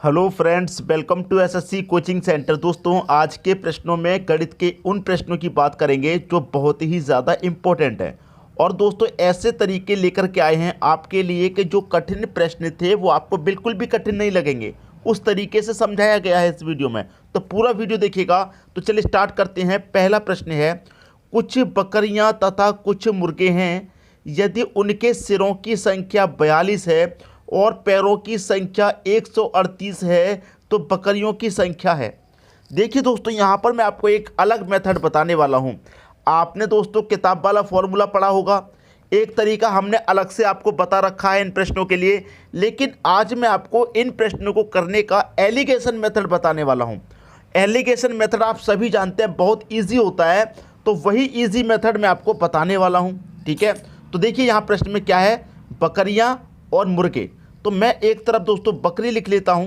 Hello friends, welcome to SSC coaching centre. दोस्तों, आज के प्रश्नों में गणित के उन प्रश्नों की बात करेंगे जो बहुत ही ज़्यादा इम्पोर्टेंट है। और दोस्तों, ऐसे तरीके लेकर के आए हैं आपके लिए कि जो कठिन प्रश्न थे वो आपको बिल्कुल भी कठिन नहीं लगेंगे। उस तरीके से समझाया गया है इस वीडियो में, तो पूरा वीडियो देखिएगा। तो चलिए स्टार्ट करते हैं। पहला प्रश्न है, कुछ बकरियां तथा कुछ मुर्गे हैं, यदि उनके सिरों की संख्या 42 है और पैरों की संख्या 138 है तो बकरियों की संख्या है। देखिए दोस्तों, यहाँ पर मैं आपको एक अलग मेथड बताने वाला हूँ। आपने दोस्तों किताब वाला फॉर्मूला पढ़ा होगा, एक तरीका हमने अलग से आपको बता रखा है इन प्रश्नों के लिए, लेकिन आज मैं आपको इन प्रश्नों को करने का एलिगेशन मेथड बताने वाला हूँ। एलिगेशन मेथड आप सभी जानते हैं बहुत ईजी होता है, तो वही ईजी मेथड मैं आपको बताने वाला हूँ। ठीक है, तो देखिए यहाँ प्रश्न में क्या है, बकरियाँ और मुर्गे। तो मैं एक तरफ दोस्तों बकरी लिख लेता हूँ,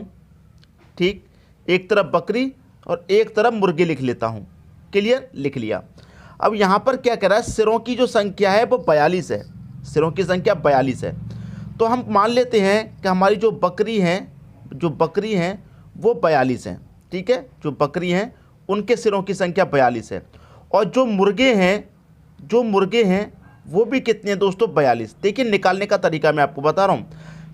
ठीक, एक तरफ बकरी और एक तरफ मुर्गे लिख लेता हूँ। क्लियर, लिख लिया। अब यहाँ पर क्या कह रहा है, सिरों की जो संख्या है वो 42 है, सिरों की संख्या 42 है। तो हम मान लेते हैं कि हमारी जो बकरी हैं वो 42 हैं। ठीक है, जो बकरी हैं उनके सिरों की संख्या 42 है। और जो मुर्गे हैं वो भी कितने हैं दोस्तों, 42। देखिए निकालने का तरीका मैं आपको बता रहा हूँ।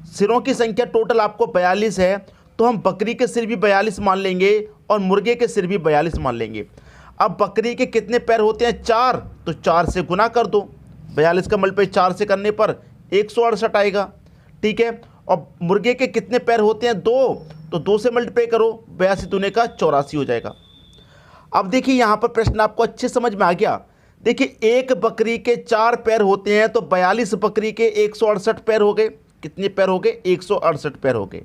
सिरों की संख्या टोटल आपको 42 है, तो हम बकरी के सिर भी 42 मान लेंगे और मुर्गे के सिर भी 42 मान लेंगे। अब बकरी के कितने पैर होते हैं, 4, तो 4 से गुना कर दो। 42 का मल्टीप्लाई 4 से करने पर 168 आएगा। ठीक है, और मुर्गे के कितने पैर होते हैं, 2, तो 2 से मल्टीप्लाई करो, 82 दूने का 84 हो जाएगा। अब देखिए यहाँ पर प्रश्न आपको अच्छे समझ में आ गया। देखिए, एक बकरी के 4 पैर होते हैं तो 42 बकरी के 168 पैर हो गए। कितने पैर हो गए, 168 पैर हो गए।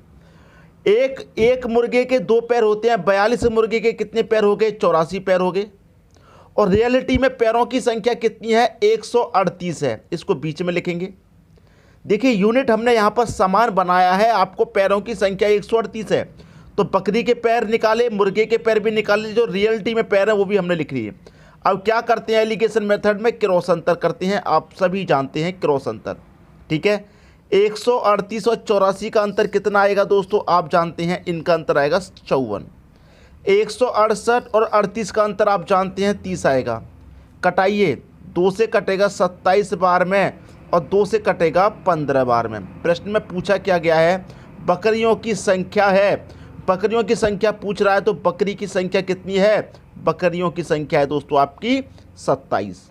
एक मुर्गे के 2 पैर होते हैं, 42 मुर्गे के कितने पैर हो गए, 84 पैर हो गए। और रियलिटी में पैरों की संख्या कितनी है, 138 है। इसको बीच में लिखेंगे। देखिए यूनिट हमने यहाँ पर समान बनाया है, आपको पैरों की संख्या 138 है, तो बकरी के पैर निकाले, मुर्गे के पैर भी निकाले, जो रियलिटी में पैर है वो भी हमने लिख लिए। अब क्या करते हैं, एलिगेशन मेथड में क्रॉस अंतर करते हैं। आप सभी जानते हैं क्रॉस अंतर। ठीक है, 138 और 84 का अंतर कितना आएगा दोस्तों, आप जानते हैं, इनका अंतर आएगा 54। 168 और 38 का अंतर आप जानते हैं 30 आएगा। कटाइए, 2 से कटेगा 27 बार में और 2 से कटेगा 15 बार में। प्रश्न में पूछा क्या गया है, बकरियों की संख्या है, बकरियों की संख्या पूछ रहा है, तो बकरी की संख्या कितनी है, बकरियों की संख्या है दोस्तों आपकी 27।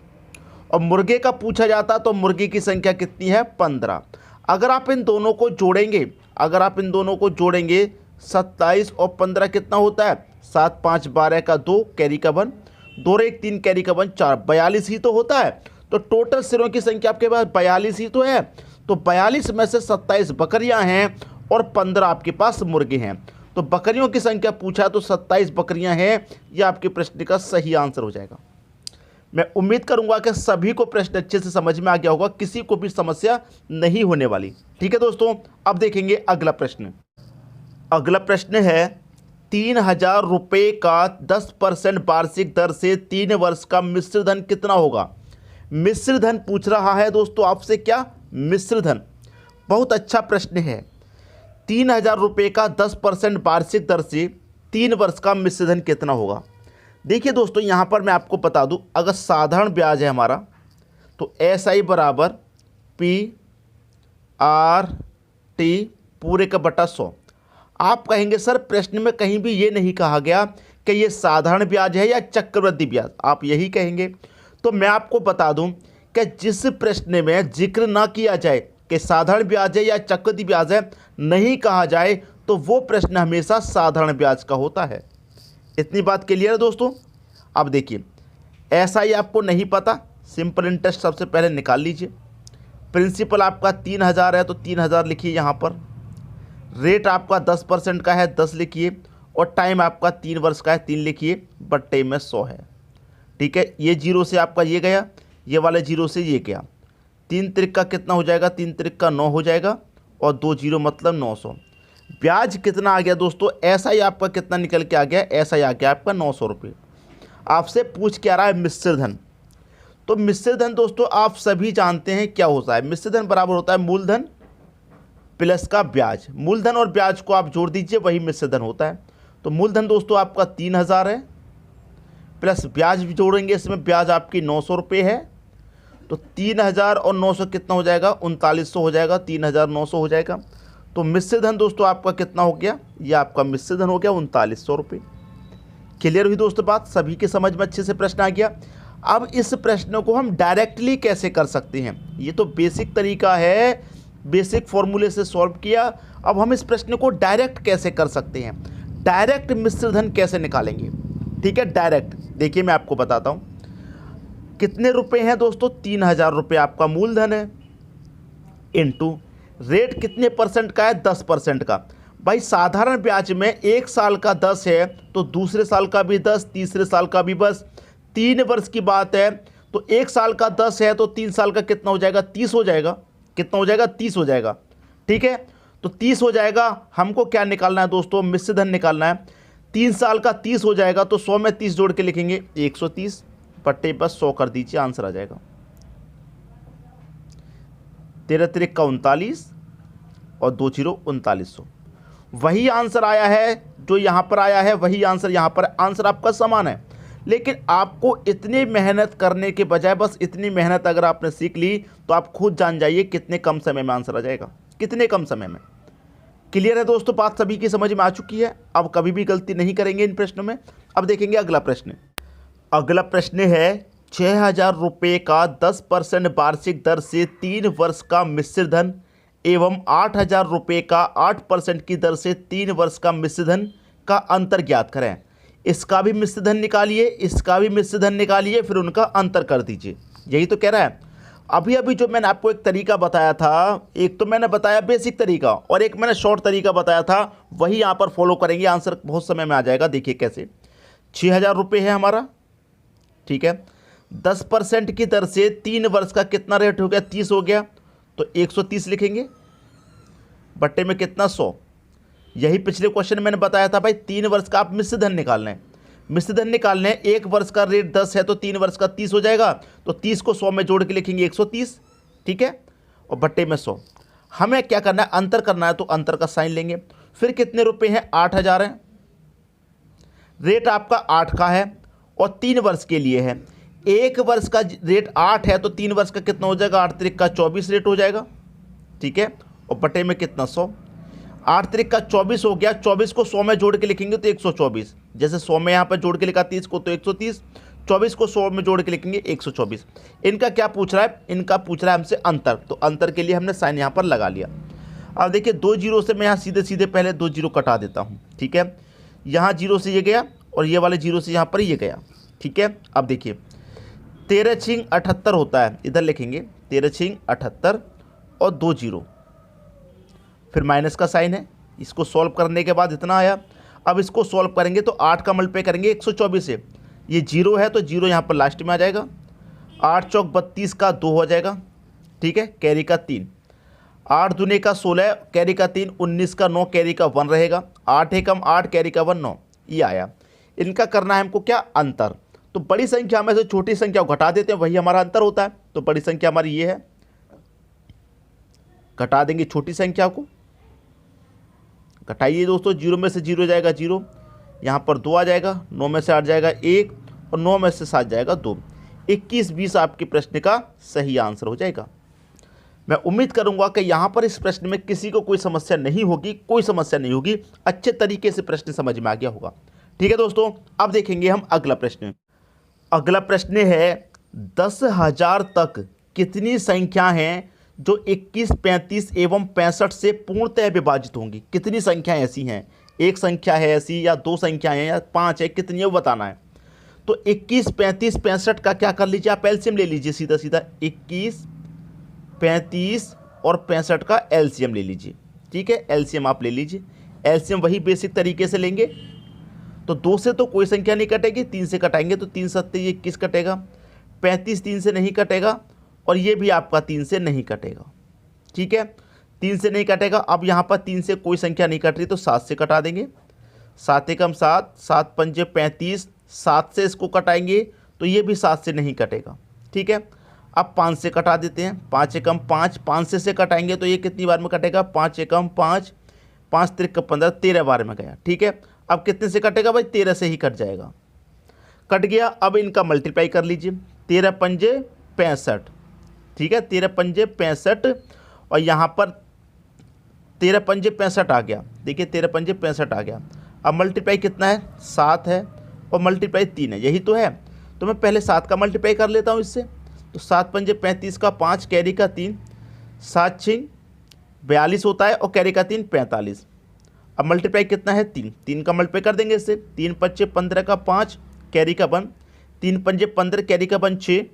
और मुर्गे का पूछा जाता तो मुर्गे की संख्या कितनी है, 15। अगर आप इन दोनों को जोड़ेंगे, 27 और 15 कितना होता है, 7 5 12 का 2 कैरी का 1, 2 और 1 3 कैरी का 1 4, 42 ही तो होता है। तो टोटल सिरों की संख्या आपके पास 42 ही तो है। तो 42 में से 27 बकरियां हैं और 15 आपके पास मुर्गे हैं। तो बकरियों की संख्या पूछा है तो 27 बकरियां हैं। यह आपके प्रश्न का सही आंसर हो जाएगा। मैं उम्मीद करूंगा कि सभी को प्रश्न अच्छे से समझ में आ गया होगा, किसी को भी समस्या नहीं होने वाली। ठीक है दोस्तों, अब देखेंगे अगला प्रश्न। अगला प्रश्न है, 3000 रुपये का 10% वार्षिक दर से 3 वर्ष का मिश्र धन कितना होगा। मिश्र धन पूछ रहा है दोस्तों आपसे, क्या, मिश्र धन। बहुत अच्छा प्रश्न है। 3000 रुपये का 10% वार्षिक दर से 3 वर्ष का मिश्र धन कितना होगा। देखिए दोस्तों, यहाँ पर मैं आपको बता दूँ, अगर साधारण ब्याज है हमारा तो SI बराबर PRT पूरे का बटा 100। आप कहेंगे सर प्रश्न में कहीं भी ये नहीं कहा गया कि ये साधारण ब्याज है या चक्रवृद्धि ब्याज, आप यही कहेंगे। तो मैं आपको बता दूं कि जिस प्रश्न में जिक्र ना किया जाए कि साधारण ब्याज है या चक्रवृद्धि ब्याज है, नहीं कहा जाए, तो वो प्रश्न हमेशा साधारण ब्याज का होता है। इतनी बात क्लियर है दोस्तों। अब देखिए, ऐसा ही आपको नहीं पता, सिंपल इंटरेस्ट सबसे पहले निकाल लीजिए। प्रिंसिपल आपका 3000 है तो 3000 लिखिए यहाँ पर। रेट आपका 10% का है, 10 लिखिए। और टाइम आपका 3 वर्ष का है, 3 लिखिए। बट्टे में 100 है। ठीक है, ये 0 से आपका ये गया, ये वाले 0 से ये गया। 3 त्रिक का कितना हो जाएगा, 3 त्रिक का 9 हो जाएगा और 2 0 मतलब 900। ब्याज कितना आ गया दोस्तों, ऐसा ही आपका कितना निकल के आ गया, ऐसा ही आ गया आपका 900 रुपये। आपसे पूछ क्या रहा है, मिश्र धन। तो मिश्र धन दोस्तों आप सभी जानते हैं क्या होता है। मिश्र धन बराबर होता है मूलधन प्लस का ब्याज। मूलधन और ब्याज को आप जोड़ दीजिए, वही मिश्र धन होता है। तो मूलधन दोस्तों आपका 3000 है, प्लस ब्याज भी जोड़ेंगे इसमें, ब्याज आपकी 900 रुपये है। तो 3000 और 900 कितना हो जाएगा, 3900 हो जाएगा, 3900 हो जाएगा। तो मिश्र धन दोस्तों आपका कितना हो गया, ये आपका मिश्र धन हो गया 3900 रुपये। क्लियर हुई दोस्तों बात, सभी के समझ में अच्छे से प्रश्न आ गया। अब इस प्रश्न को हम डायरेक्टली कैसे कर सकते हैं, ये तो बेसिक तरीका है, बेसिक फॉर्मूले से सॉल्व किया। अब हम इस प्रश्न को डायरेक्ट कैसे कर सकते हैं, डायरेक्ट मिश्र धन कैसे निकालेंगे। ठीक है, डायरेक्ट देखिए मैं आपको बताता हूँ। कितने रुपए हैं दोस्तों, 3000 रुपये आपका मूलधन है, इनटू रेट कितने परसेंट का है, 10% का। भाई साधारण ब्याज में एक साल का 10 है तो दूसरे साल का भी 10, तीसरे साल का भी बस। 3 वर्ष की बात है तो एक साल का 10 है तो 3 साल का कितना हो जाएगा, 30 हो जाएगा। कितना हो जाएगा, 30 हो जाएगा। ठीक है, तो 30 हो जाएगा। हमको क्या निकालना है दोस्तों, मिश्र धन निकालना है। 3 साल का 30 हो जाएगा तो 100 में 30 जोड़ के लिखेंगे 130, पट्टे पर 100 कर दीजिए, आंसर आ जाएगा 13 त्रिक का 39 और 2 0 3900। वही आंसर आया है जो यहाँ पर आया है, वही आंसर यहाँ पर, आंसर आपका समान है। लेकिन आपको इतनी मेहनत करने के बजाय बस इतनी मेहनत अगर आपने सीख ली तो आप खुद जान जाइए कितने कम समय में आंसर आ जाएगा, कितने कम समय में। क्लियर है दोस्तों, बात सभी की समझ में आ चुकी है। अब कभी भी गलती नहीं करेंगे इन प्रश्नों में। अब देखेंगे अगला प्रश्न। अगला प्रश्न है 6000 रुपये का 10% वार्षिक दर से 3 वर्ष का मिश्र धन एवं 8000 रुपये का 8% की दर से 3 वर्ष का मिश्र धन का अंतर ज्ञात करें। इसका भी मिश्र धन निकालिए, इसका भी मिश्र धन निकालिए, फिर उनका अंतर कर दीजिए। यही तो कह रहा है। अभी अभी जो मैंने आपको एक तरीका बताया था, एक तो मैंने बताया बेसिक तरीका और एक मैंने शॉर्ट तरीका बताया था, वही यहाँ पर फॉलो करेंगे, आंसर बहुत समय में आ जाएगा। देखिए कैसे, 6000 रुपये है हमारा, ठीक है, 10% की दर से 3 वर्ष का कितना रेट हो गया, 30 हो गया, तो 130 लिखेंगे, बट्टे में कितना 100। यही पिछले क्वेश्चन में मैंने बताया था भाई, 3 वर्ष का आप मिश्र धन निकालना है। मिश्र धन निकालने हैं, 1 वर्ष का रेट 10 है तो 3 वर्ष का 30 हो जाएगा, तो 30 को 100 में जोड़ के लिखेंगे 130, ठीक है, और बट्टे में 100। हमें क्या करना है, अंतर करना है, तो अंतर का साइन लेंगे। फिर कितने रुपए हैं, 8000 है, रेट आपका 8 का है और 3 वर्ष के लिए है। 1 वर्ष का रेट 8 है तो 3 वर्ष का कितना हो जाएगा, 8 त्रिक का 24 रेट हो जाएगा, ठीक है, और बटे में कितना 100। 8 त्रिक का 24 हो गया, 24 को 100 में जोड़ के लिखेंगे तो 124। जैसे 100 में यहाँ पर जोड़ के लिखा 30 को तो 130, 24 को 100 में जोड़ के लिखेंगे 124। इनका क्या पूछ रहा है, इनका पूछ रहा है हमसे अंतर, तो अंतर के लिए हमने साइन यहाँ पर लगा लिया। अब देखिए 2 जीरो से मैं यहाँ सीधे सीधे पहले 2 जीरो कटा देता हूँ, ठीक है, यहाँ जीरो से ये गया और ये वाले जीरो से यहाँ पर ये गया, ठीक है। अब देखिए 13 छिंग 78 होता है, इधर लिखेंगे 13 छिंग 78 और 2 जीरो, फिर माइनस का साइन है। इसको सॉल्व करने के बाद इतना आया। अब इसको सॉल्व करेंगे तो 8 का मल्टीप्लाई करेंगे 124 से, ये जीरो है तो जीरो यहाँ पर लास्ट में आ जाएगा। 8 चौक 32 का 2 हो जाएगा, ठीक है, कैरी का 3, 8 दूने का 16 कैरी का 3, 19 का 9 कैरी का 1 रहेगा, 8 एकम 8 कैरी का 1 9, ये आया। इनका करना है हमको क्या, अंतर। तो बड़ी संख्या में से छोटी संख्या को घटा देते हैं, वही हमारा अंतर होता है। तो बड़ी संख्या हमारी ये है, घटा देंगे छोटी संख्या को, घटाइए दोस्तों, जीरो में से जीरो जाएगा जीरो, यहाँ पर 2 आ जाएगा, 9 में से 8 जाएगा 1 और 9 में से 7 जाएगा 2। 21 20 आपके प्रश्न का सही आंसर हो जाएगा। मैं उम्मीद करूंगा कि यहाँ पर इस प्रश्न में किसी को कोई समस्या नहीं होगी, कोई समस्या नहीं होगी, अच्छे तरीके से प्रश्न समझ में आ गया होगा। ठीक है दोस्तों, अब देखेंगे हम अगला प्रश्न। अगला प्रश्न है 10,000 तक कितनी संख्या हैं जो 21, 35 एवं 65 से पूर्णतः विभाजित होंगी। कितनी संख्याएं ऐसी हैं, एक संख्या है ऐसी या 2 संख्याएं हैं या 5 है, कितनी है वो बताना है। तो 21, 35, 65 का क्या कर लीजिए, आप एलसीएम ले लीजिए सीधा सीधा। 21, 35 और 65 का एलसीएम ले लीजिए, ठीक है, एलसीएम आप ले लीजिए। एलसीएम वही बेसिक तरीके से लेंगे। तो 2 से तो कोई संख्या नहीं कटेगी, 3 से कटाएंगे तो 3 सत्ते 21 कटेगा, 35 3 से नहीं कटेगा और ये भी आपका 3 से नहीं कटेगा, ठीक है, 3 से नहीं कटेगा। अब यहाँ पर 3 से कोई संख्या नहीं कट रही तो 7 से कटा देंगे, 7 एकम 7, 7 पंजे 35, 7 से इसको कटाएंगे तो ये भी 7 से नहीं कटेगा, ठीक है। अब 5 से कटा देते हैं, 5 एकम 5, 5 से कटाएंगे तो ये कितनी बार में कटेगा, 5 एकम 5, 5 त्रिक 15, 13 बार में गया। ठीक है, अब कितने से कटेगा भाई, 13 से ही कट जाएगा, कट गया। अब इनका मल्टीप्लाई कर लीजिए, 13 पंजे 65, ठीक है, 13 पंजे 65 और यहाँ पर 13 पंजे 65 आ गया। देखिए 13 पंजे 65 आ गया। अब मल्टीप्लाई कितना है, 7 है और मल्टीप्लाई 3 है, यही तो है। तो मैं पहले 7 का मल्टीप्लाई कर लेता हूँ इससे, तो 7 पंजे 35 का 5 कैरी का 3, 7 6 42 होता है और कैरी का 3 45। अब मल्टीप्लाई कितना है, 3, 3 का मल्टीप्लाई कर देंगे इससे, 3 पच्चे 15 का 5 कैरी का 1, 3 पंजे 15 कैरी का 1 6,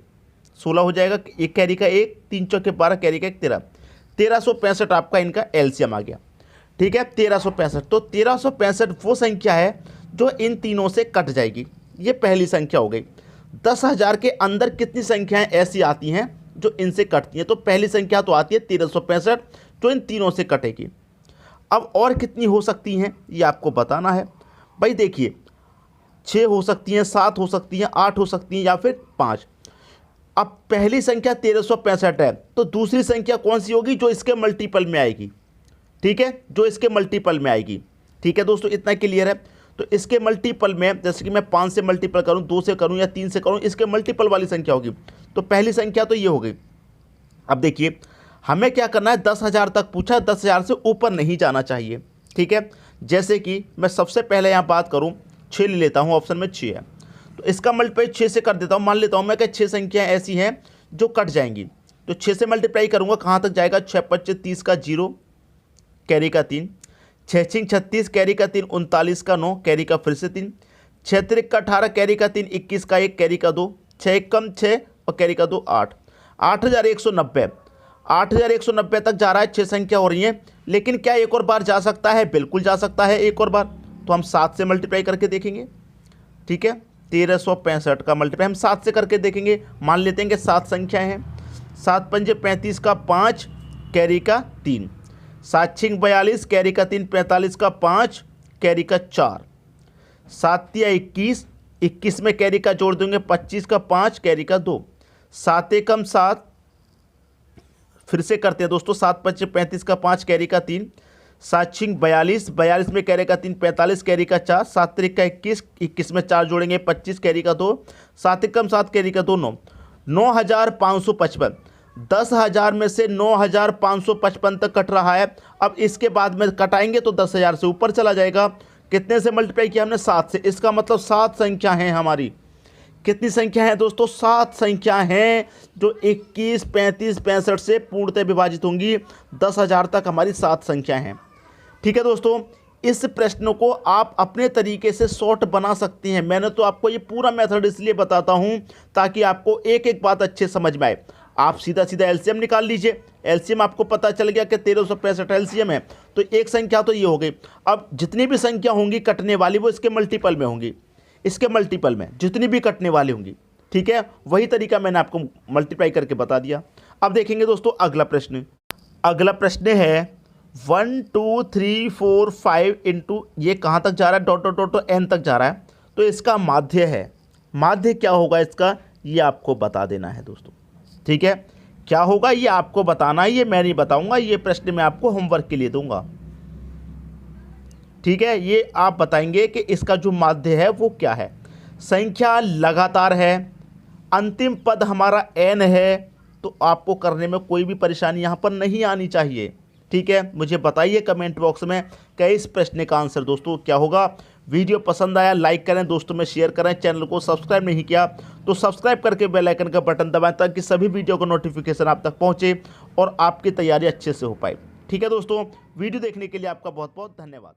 16 हो जाएगा, एक कैरी का 1, 3 चौके 12 कैरी का 1 13, 1365 आपका इनका एलसीएम आ गया। ठीक है, 1365। तो 1365 वो संख्या है जो इन तीनों से कट जाएगी। ये पहली संख्या हो गई। 10,000 के अंदर कितनी संख्याएं ऐसी आती हैं जो इनसे कटती हैं, तो पहली संख्या तो आती है 1365 जो इन तीनों से कटेगी। अब और कितनी हो सकती हैं ये आपको बताना है भाई। देखिए 6 हो सकती हैं, 7 हो सकती हैं, 8 हो सकती हैं या फिर 5। अब पहली संख्या 1365 है, तो दूसरी संख्या कौन सी होगी, जो इसके मल्टीपल में आएगी। ठीक है, जो इसके मल्टीपल में आएगी। ठीक है दोस्तों, इतना क्लियर है। तो इसके मल्टीपल में, जैसे कि मैं 5 से मल्टीपल करूं, 2 से करूं या 3 से करूं, इसके मल्टीपल वाली संख्या होगी। तो पहली संख्या तो ये हो गई। अब देखिए हमें क्या करना है, 10,000 तक पूछा, 10,000 से ऊपर नहीं जाना चाहिए। ठीक है, जैसे कि मैं सबसे पहले यहाँ बात करूँ, 6 ले लेता हूँ, ऑप्शन में 6 है, तो इसका मल्टीप्लाई 6 से कर देता हूँ। मान लेता हूँ मैं कि 6 संख्याएँ ऐसी हैं जो कट जाएंगी, तो 6 से मल्टीप्लाई करूँगा, कहाँ तक जाएगा, 6 पच्चे 30 का 0 कैरी का 3, 6 6 36 कैरी का 3, 39 का 9 कैरी का फिर से 3, 6 त्रिक का 18 कैरी का 3, 21 का 1 कैरी का 2, 6 एक कम 6 और कैरी का 2 8, 8,190, 8,190 तक जा रहा है। 6 संख्या हो रही है, लेकिन क्या एक और बार जा सकता है, बिल्कुल जा सकता है एक और बार। तो हम 7 से मल्टीप्लाई करके देखेंगे। ठीक है, 1365 का मल्टीप्लाई हम 7 से करके देखेंगे। मान लेते हैं कि 7 संख्याएं हैं, 7 पंजे 35 का 5 कैरी का 3, 7 6 42 कैरी का 3, 45 का 5 कैरी का 4, 7 या 21, 21 में कैरी का जोड़ देंगे, 25 का 5 कैरी का 2, 7 एकम 7, फिर से करते हैं दोस्तों, 7 पच्चे 35 का 5 कैरी का 3, 7 6 42, 42 में कैरी का 3, 45 कैरी का 4, 7 त्रिक का 21, 21 में 4 जोड़ेंगे, 25 कैरी का 2, 7 एकम 7 कैरी का 2 9, 9,555। 10,000 में से 9,555 तक कट रहा है। अब इसके बाद में कटाएंगे तो 10,000 से ऊपर चला जाएगा। कितने से मल्टीप्लाई किया हमने, 7 से। इसका मतलब 7 संख्या हैं हमारी। कितनी संख्या है दोस्तों, 7 संख्या हैं जो 21 35 65 से पूर्णतः विभाजित होंगी। 10,000 तक हमारी 7 संख्या हैं। ठीक है दोस्तों, इस प्रश्न को आप अपने तरीके से शॉर्ट बना सकते हैं। मैंने तो आपको ये पूरा मेथड इसलिए बताता हूँ ताकि आपको एक एक बात अच्छे समझ में आए। आप सीधा सीधा एलसीएम निकाल लीजिए। एलसीएम आपको पता चल गया कि 1365 एलसीएम है, तो एक संख्या तो ये हो गई। अब जितनी भी संख्या होंगी कटने वाली वो इसके मल्टीपल में होंगी, इसके मल्टीपल में जितनी भी कटने वाली होंगी। ठीक है, वही तरीका मैंने आपको मल्टीप्लाई करके बता दिया। अब देखेंगे दोस्तों अगला प्रश्न। अगला प्रश्न है 1 2 3 4 5 इंटू, ये कहाँ तक जा रहा है, dot dot dot dot n तक जा रहा है, तो इसका माध्य है। माध्य क्या होगा इसका, ये आपको बता देना है दोस्तों। ठीक है, क्या होगा ये आपको बताना है, ये मैं नहीं बताऊंगा, ये प्रश्न मैं आपको होमवर्क के लिए दूंगा। ठीक है, ये आप बताएंगे कि इसका जो माध्य है वो क्या है। संख्या लगातार है, अंतिम पद हमारा n है, तो आपको करने में कोई भी परेशानी यहाँ पर नहीं आनी चाहिए। ठीक है, मुझे बताइए कमेंट बॉक्स में कि इस प्रश्न का आंसर दोस्तों क्या होगा। वीडियो पसंद आया लाइक करें, दोस्तों में शेयर करें। चैनल को सब्सक्राइब नहीं किया तो सब्सक्राइब करके बेल आइकन का बटन दबाएं ताकि सभी वीडियो का नोटिफिकेशन आप तक पहुंचे और आपकी तैयारी अच्छे से हो पाए। ठीक है दोस्तों, वीडियो देखने के लिए आपका बहुत बहुत धन्यवाद।